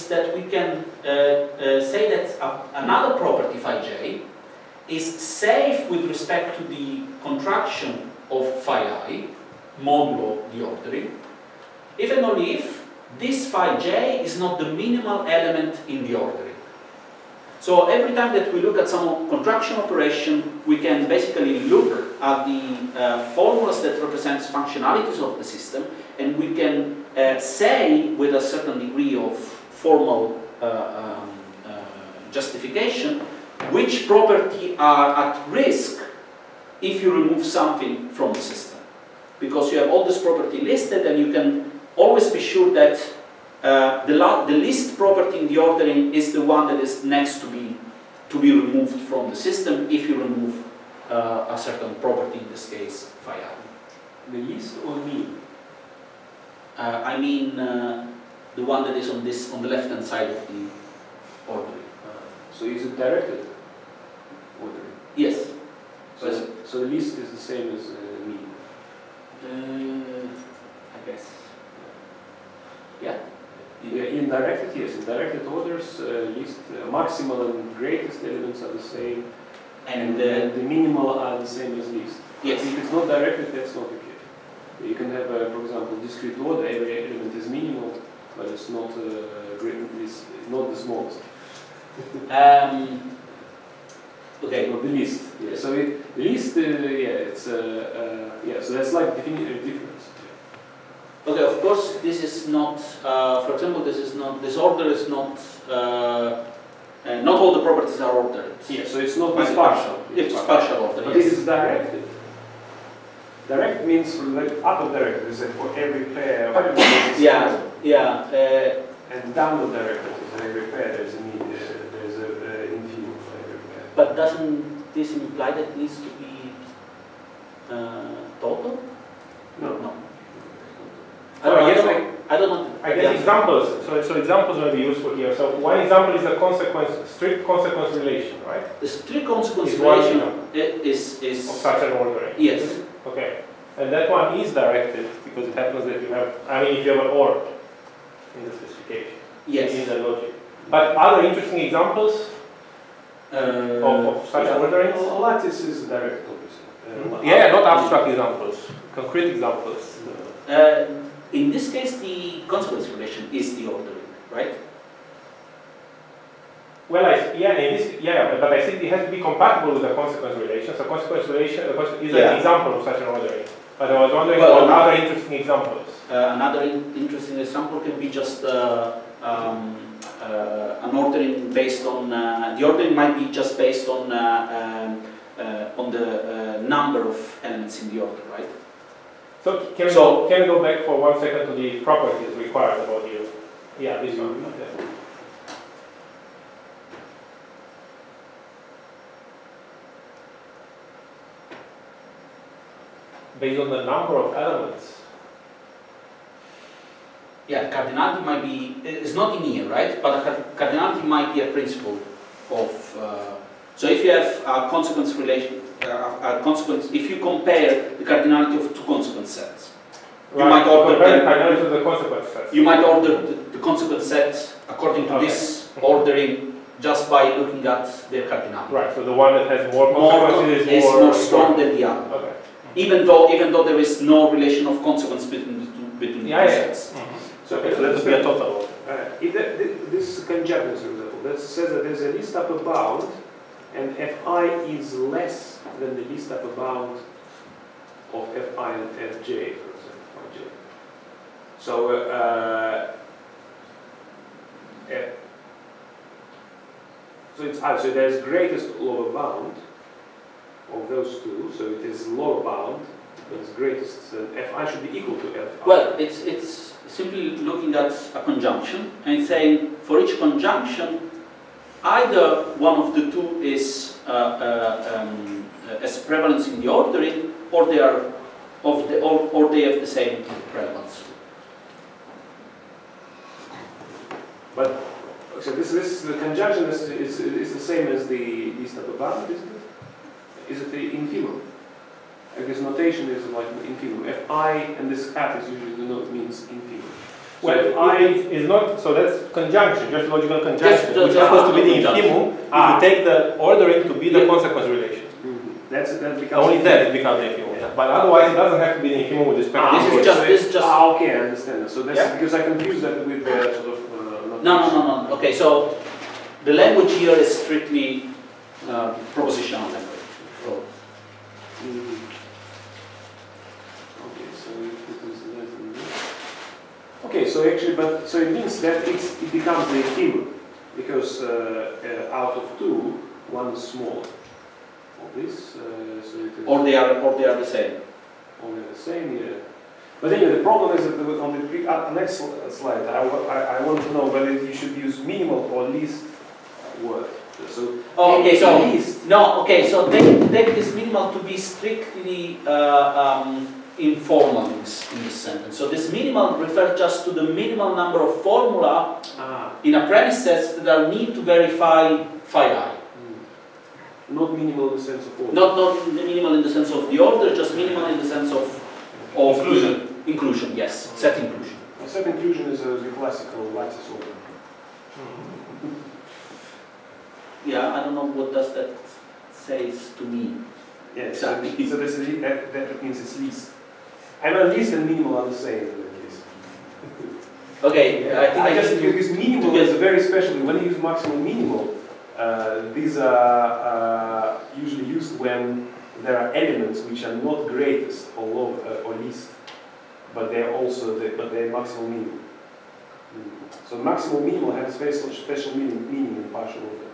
is that we can say that another property phi j is safe with respect to the contraction of phi I, modulo the ordering, if and only if this phi j is not the minimal element in the ordering. So every time that we look at some contraction operation, we can basically look at the formulas that represents functionalities of the system, and we can say with a certain degree of formal justification which property are at risk if you remove something from the system. Because you have all this property listed, and you can always be sure that the least property in the ordering is the one that is next to be removed from the system if you remove a certain property, in this case phi I. The least or mean? I mean the one that is on the left hand side of the ordering. So is it directed ordering? Yes. So the least is the same as mean? I guess. Yeah. In directed, yes. In directed orders, least, maximal and greatest elements are the same, and the minimal are the same as least. Yes. If it's not directed, that's not the case. You can have, for example, discrete order. Every element is minimal, but it's not it's not the smallest. Okay. Or the least. Yeah. So the least, yeah, it's yeah. So that's like difference. Okay, of course, this is not, for example, this order is not, not all the properties are ordered. Yeah, so it's not this partial. It's partial order, but yes. This is directed. Direct means for the upper directed is for every pair of elements. Yeah, yeah. And downward directed is every pair there's a need, there's a infield for every pair. But doesn't this imply that it needs to be total? No. I don't know. I guess examples. So examples may be useful here. So one example is a strict consequence relation, right? The strict consequence is relation is of such an ordering. Yes. Okay. And that one is directed because it happens that you have. I mean, if you have an OR in the specification. Yes. In the logic. But other interesting examples of such orderings. A lattice is direct, obviously. Yeah, not abstract examples. Concrete examples. In this case, the consequence relation is the ordering, right? Well, but I think it has to be compatible with the consequence relation. So consequence relation is an example of such an ordering. But I was wondering about other interesting examples. Another interesting example can be just an ordering based on the ordering might be just based on the number of elements in the order, right? So can we go back for 1 second to the properties required about you? Yeah, this one. Okay. Based on the number of elements. Yeah, cardinality might be, it's not in here, right? But cardinality might be a principle of, so if you have a consequence relation, if you compare the cardinality of two consequence sets, right. You might order the cardinality of the consequence sets. You might order the consequence set according to this ordering just by looking at their cardinality. Right. So the one that has more consequences is more strong than the other. Okay. Even though there is no relation of consequence between the two sets. Mm-hmm. So let us be a total. This conjecture, for example, that says that there is a least upper bound, and Fi is less than the least upper bound of Fi and Fj, for example, Fj. So so there's greatest lower bound of those two, so it is lower bound, but it's greatest. Fi should be equal to Fi. Well, it's simply looking at a conjunction and saying for each conjunction, either one of the two is as prevalence in the ordering, or they are or they have the same prevalence. But so this the conjunction is the same as the least upper bound, isn't it? Is it the infimum? I guess notation is like infimum. Fi and this hat is usually the note means infimum. Well, it's not, so that's conjunction, just logical conjunction, which just happens to be the conjunction. infimum if you take the ordering to be the consequence relation. That becomes Only then it becomes the infimum. Yeah. But otherwise it doesn't have to be the infimum with respect to This is just. okay, I understand. So that's because I confuse that with the sort of. No. Okay, so the language here is strictly propositional language. So. Okay, so it is less than this. Okay, so actually, but so it means that it becomes the infimum because out of two, one is smaller. This, so it is or they are the same. Or they are the same, yeah. But anyway, the problem is that on the next slide, I want to know whether you should use minimal or least word. So okay, so least. No, okay, so take this minimal to be strictly informal in this sentence. So this minimal refers just to the minimal number of formula in a premise set that are need to verify phi I. Not minimal in the sense of order. Not minimal in the sense of the order, just minimal in the sense of inclusion. Inclusion, yes, set inclusion. Set inclusion is the classical lattice order. Yeah, I don't know what does that says to me. Yeah, exactly. So that means it's least. And least and minimal are the same in that case. Okay, I think I just use minimal is very special. When you use maximal minimal, these are usually used when there are elements which are not greatest or low, or least, but they're also they're maximal minimum. So maximal minimal has very special meaning in partial order.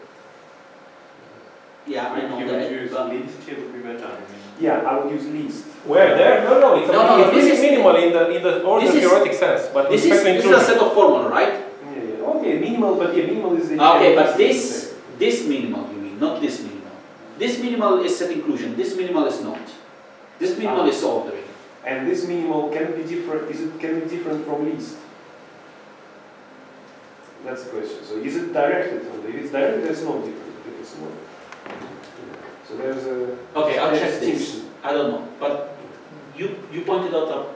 Yeah, I know you that. would use least, it would be better. Yeah, I would use least. Where there? No, it's this is minimal in the order theoretic sense. But this is a set of formula, right? Yeah. Okay, minimal, but minimal is the. Okay, but this minimal you mean, not this minimal. This minimal is set inclusion. This minimal is not. This minimal is ordering. And this minimal can be different. Can be different from least? That's the question. So is it directed? If it's directed, it's not different. If it's not. So there's a. Okay, I'll check this. I don't know, but you pointed out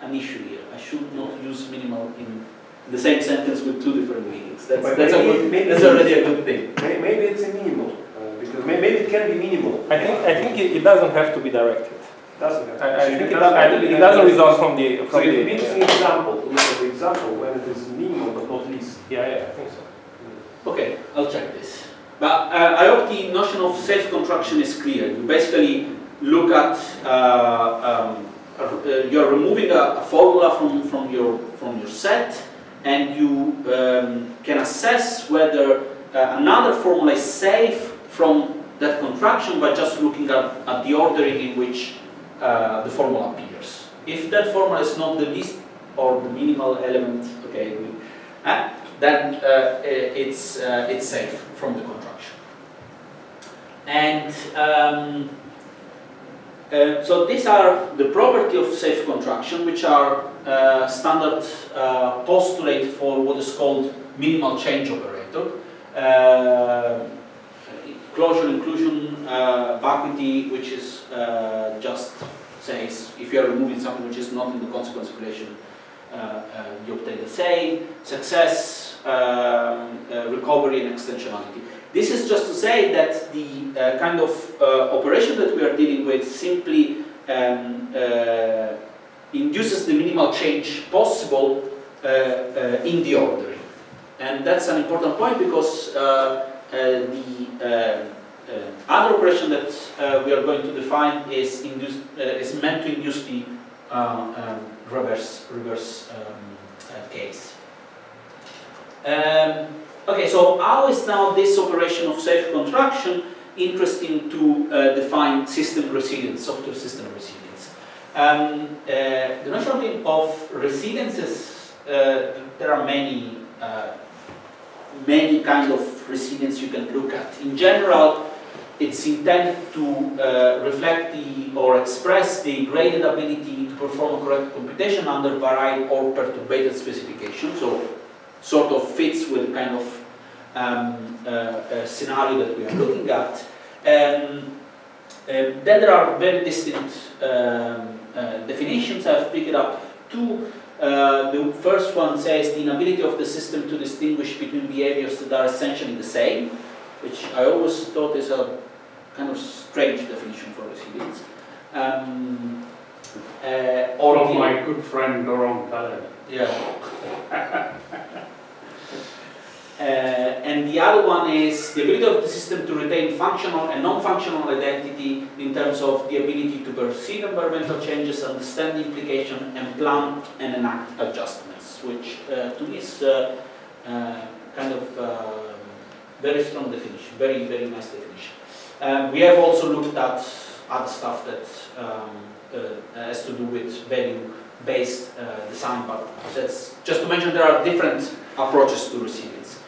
an issue here. I should not use minimal in the same sentence with two different meanings. That's already a good thing. Maybe it's a minimal because maybe it can be minimal. I think it doesn't have to be directed. Doesn't have to. I think it doesn't result from the. So it would be an interesting example to look at the example when it is minimal but not least. Yeah, I think so. Okay, I'll check this. But I hope the notion of self-contraction is clear. You basically look at you're removing a formula from your set, and you can assess whether another formula is safe from that contraction by just looking at the ordering in which the formula appears. If that formula is not the least or the minimal element, okay, then it's safe from the contraction. And so these are the property of safe contraction, which are standard postulate for what is called minimal change operator. Closure, inclusion, vacuity, which is just says if you are removing something which is not in the consequence relation, you obtain the same. Success, recovery, and extensionality. This is just to say that the kind of operation that we are dealing with simply induces the minimal change possible in the ordering. And that's an important point because the other operation that we are going to define is meant to induce the reverse case. Okay, so how is now this operation of safe contraction interesting to define system resilience, software system resilience? The notion of resilience is, there are many kind of resilience you can look at. In general, it's intended to reflect or express the graded ability to perform a correct computation under varied or perturbated specification. So, sort of fits with the kind of scenario that we are looking at. Then there are very distinct definitions. I've picked up two. The first one says the inability of the system to distinguish between behaviors that are essentially the same, which I always thought is a kind of strange definition for resilience. Or my good friend Laurent Taleb. Yeah. And the other one is the ability of the system to retain functional and non-functional identity in terms of the ability to perceive environmental changes, understand the implication, and plan and enact adjustments, which to me is kind of very strong definition, very, very nice definition. We have also looked at other stuff that has to do with value-based design, but that's just to mention there are different approaches to resilience.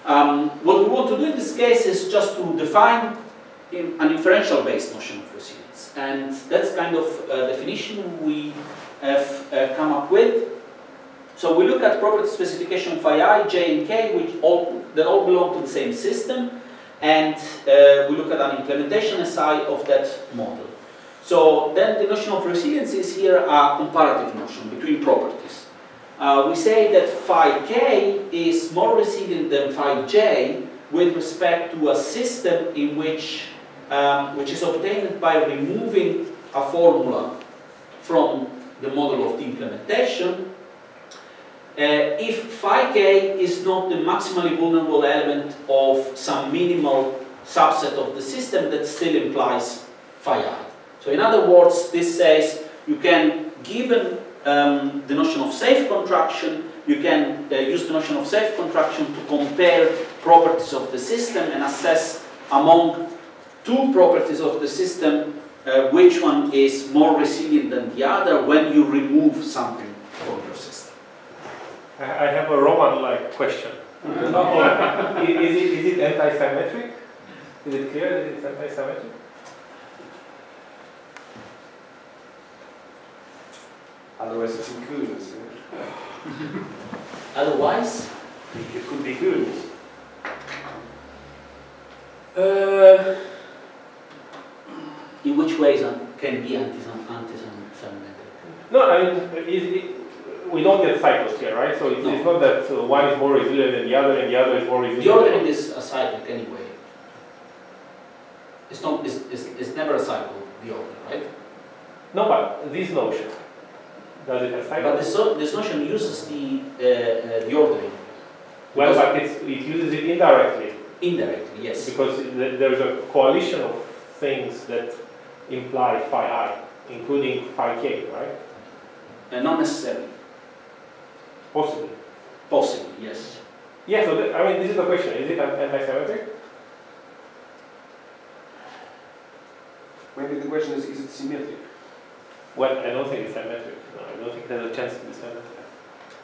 What we want to do in this case is just to define an inferential-based notion of resilience, and that's kind of a definition we have come up with. So we look at property specification phi I, j, and k, which all belong to the same system, and we look at an implementation SI of that model. So then the notion of resilience is here a comparative notion between properties. We say that phi k is more resilient than phi j with respect to a system in which is obtained by removing a formula from the model of the implementation if phi k is not the maximally vulnerable element of some minimal subset of the system that still implies phi I. So in other words, this says you can, given the notion of safe contraction, you can use the notion of safe contraction to compare properties of the system and assess among two properties of the system which one is more resilient than the other when you remove something from your system. I have a Roman-like question. Is it anti-symmetric? Is it clear that it's anti-symmetric? Otherwise it's in coolness. Otherwise? It could be coolness. In which ways can be anti-symmetric? No, I mean, we don't get cycles here, right? So it's not that one is more resilient than the other and the other is more resilient. The ordering is a cyclic anyway. It's not. It's never a cycle. The order, right? No, but this notion, does it have cycles? But this notion uses the ordering. Well, but it uses it indirectly. Indirectly, yes. Because there's a coalition of things that imply phi I, including phi k, right? Not necessarily. Possibly. Possibly, yes. Yeah, so I mean, this is the question. Is it anti-symmetric? Maybe the question is it symmetric? Well, I don't think it's symmetric. No, I don't think there's a chance to be symmetric.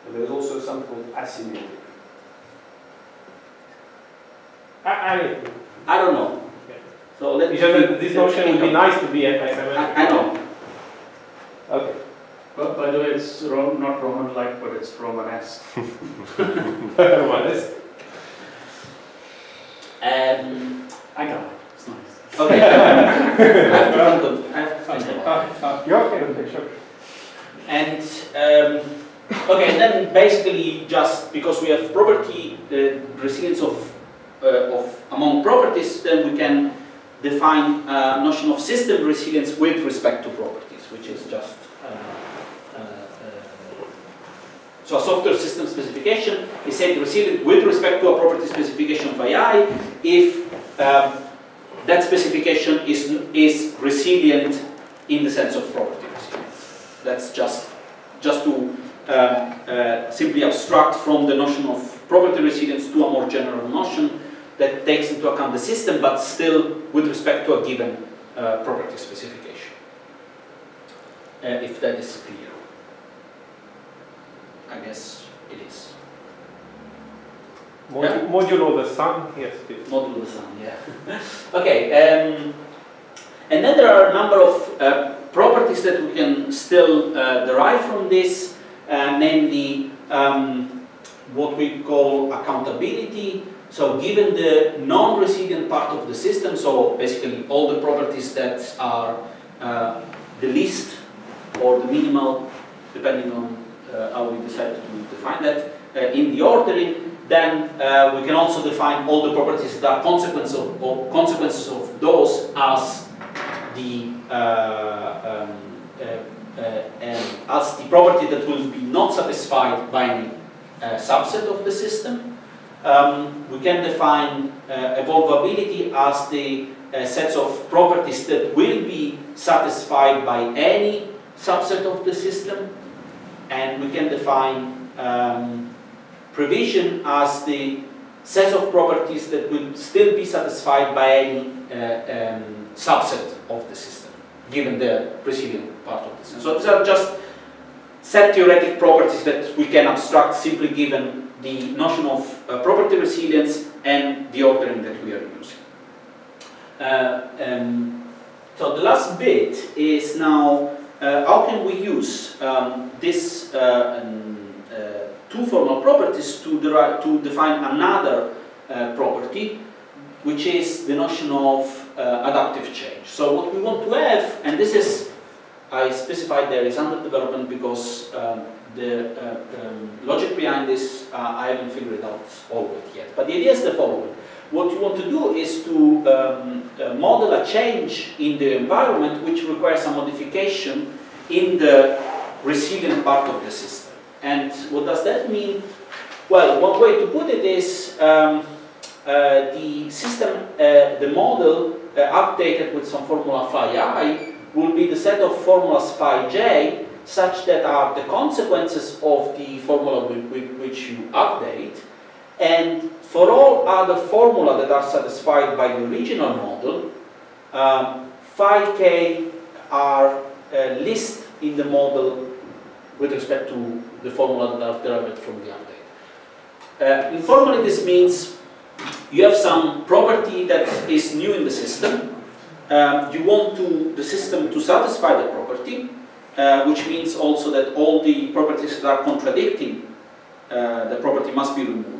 And there's also something called asymmetric. I don't know. Okay. So let me. This notion would be nice to be anti-symmetric. I know. Okay. But by the way, it's not Roman-like, but it's Romanesque. Romanesque. I got it. It's nice. Okay. I have to think about it. Yeah, okay, sure. And okay, and then basically just because we have property resilience of among properties, then we can define a notion of system resilience with respect to properties, which is just so a software system specification is said resilient with respect to a property specification phi I if that specification is resilient in the sense of property resilience. That's just to simply abstract from the notion of property resilience to a more general notion that takes into account the system, but still with respect to a given property specification. If that is clear. I guess it is. Modulo the sun, yes, please. Modulo the sun, yeah. Okay, and then there are a number of properties that we can still derive from this, namely what we call accountability. So given the non-resilient part of the system, so basically all the properties that are the least or the minimal, depending on how we decided to define that in the ordering. Then we can also define all the properties that are consequences of those as the property that will be not satisfied by any subset of the system. We can define evolvability as the sets of properties that will be satisfied by any subset of the system, and we can define prevision as the set of properties that will still be satisfied by any subset of the system, given the preceding part of the system. So these are just set theoretic properties that we can abstract simply given the notion of property resilience and the ordering that we are using. So the last bit is now how can we use these two formal properties to define another property, which is the notion of adaptive change. So what we want to have, and this is, I specified there is under development because the logic behind this, I haven't figured it out all of it yet. But the idea is the following. What you want to do is to model a change in the environment which requires a modification in the resilient part of the system. And what does that mean? Well, one way to put it is the system, the model updated with some formula phi I will be the set of formulas phi j such that are the consequences of the formula with which you update, and for all other formula that are satisfied by the original model, phi k are list in the model with respect to the formula that are derived from the update. Informally, this means you have some property that is new in the system. You want the system to satisfy the property, which means also that all the properties that are contradicting the property must be removed.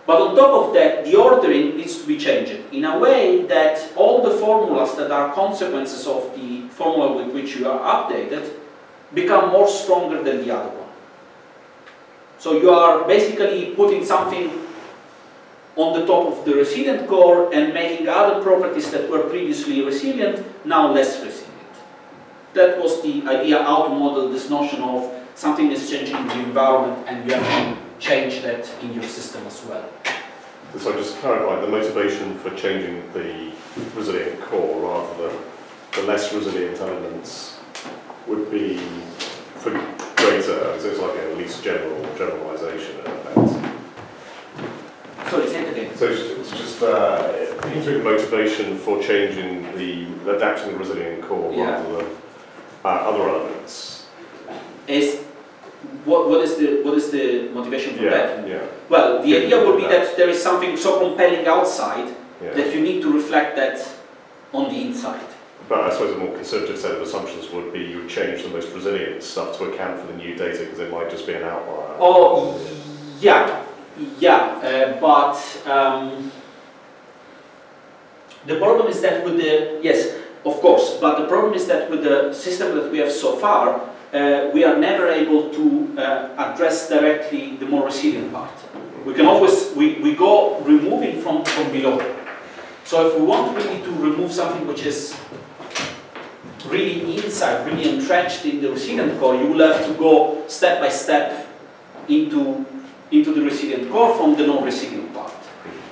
But on top of that, the ordering needs to be changed in a way that all the formulas that are consequences of the formula with which you are updated become more stronger than the other one. So you are basically putting something on the top of the resilient core and making other properties that were previously resilient now less resilient. That was the idea how to model this notion of something is changing in the environment and you have to change that in your system as well. So just to clarify, the motivation for changing the resilient core rather than the less resilient elements would be for greater, so it's like a least generalization in effect. Sorry, say it again. So it's just the motivation for changing adapting the resilient core rather than other elements. What is the motivation for that? Yeah. Well, the idea would be that there is something so compelling outside that you need to reflect that on the inside. But I suppose a more conservative set of assumptions would be you would change the most resilient stuff to account for the new data because it might just be an outlier. Oh, yeah, but the problem is that with the, yes, of course, but the problem is that with the system that we have so far, we are never able to address directly the more resilient part. We can always, we go removing from below. So if we want really to remove something which is really inside, really entrenched in the resilient core, you will have to go step by step into the resilient core from the non-resilient part.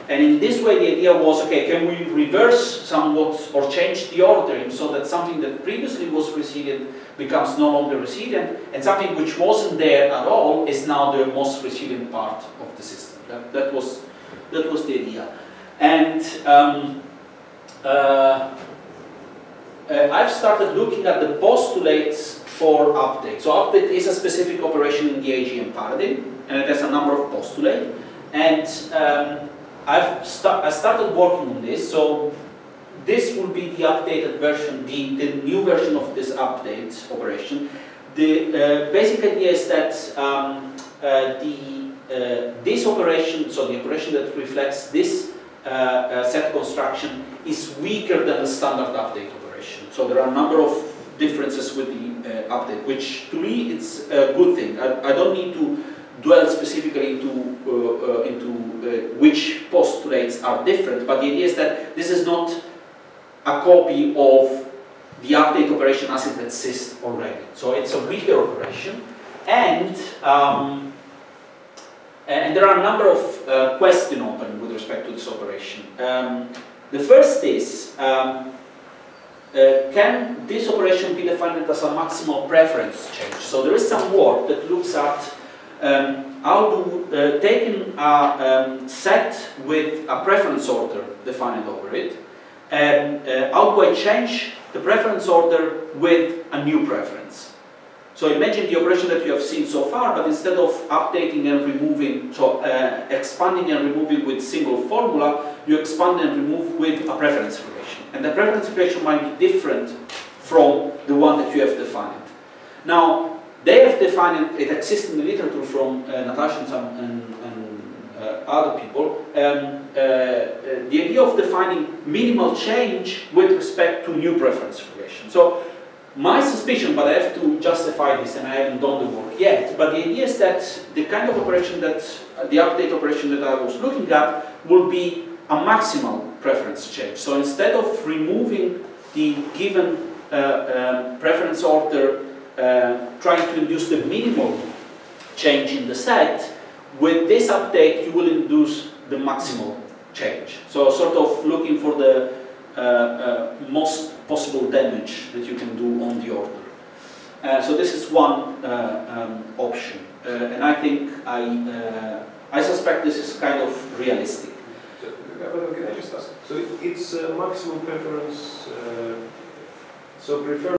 And in this way, the idea was, okay, can we reverse somewhat or change the ordering so that something that previously was resilient becomes no longer resilient, and something which wasn't there at all is now the most resilient part of the system. That was the idea. And I've started looking at the postulates for update. So update is a specific operation in the AGM paradigm, and it has a number of postulates. And I started working on this. So this will be the updated version, the new version of this update operation. The basic idea is that this operation, so the operation that reflects this set construction, is weaker than the standard update operation. So there are a number of differences with the update, which to me it's a good thing. I don't need to dwell specifically into which postulates are different, but the idea is that this is not a copy of the update operation as it exists already. So it's a weaker operation, and there are a number of questions open with respect to this operation. The first is, can this operation be defined as a maximal preference change? So there is some work that looks at how to, taking a set with a preference order defined over it, how do I change the preference order with a new preference? So imagine the operation that you have seen so far, but instead of updating and removing, so expanding and removing with single formula, you expand and remove with a preference relation. And the preference relation might be different from the one that you have defined. Now, they have defined, it exists in the literature from Natasha and other people, the idea of defining minimal change with respect to new preference relation. So, my suspicion, but I have to justify this and I haven't done the work yet, but the idea is that the kind of operation that, the update operation that I was looking at will be a maximal preference change. So instead of removing the given preference order, trying to induce the minimal change in the set, with this update you will induce the maximal change. So sort of looking for the most possible damage that you can do on the order. So this is one option, and I think I suspect this is kind of realistic. So, can I just ask? So it's maximum preference. So prefer.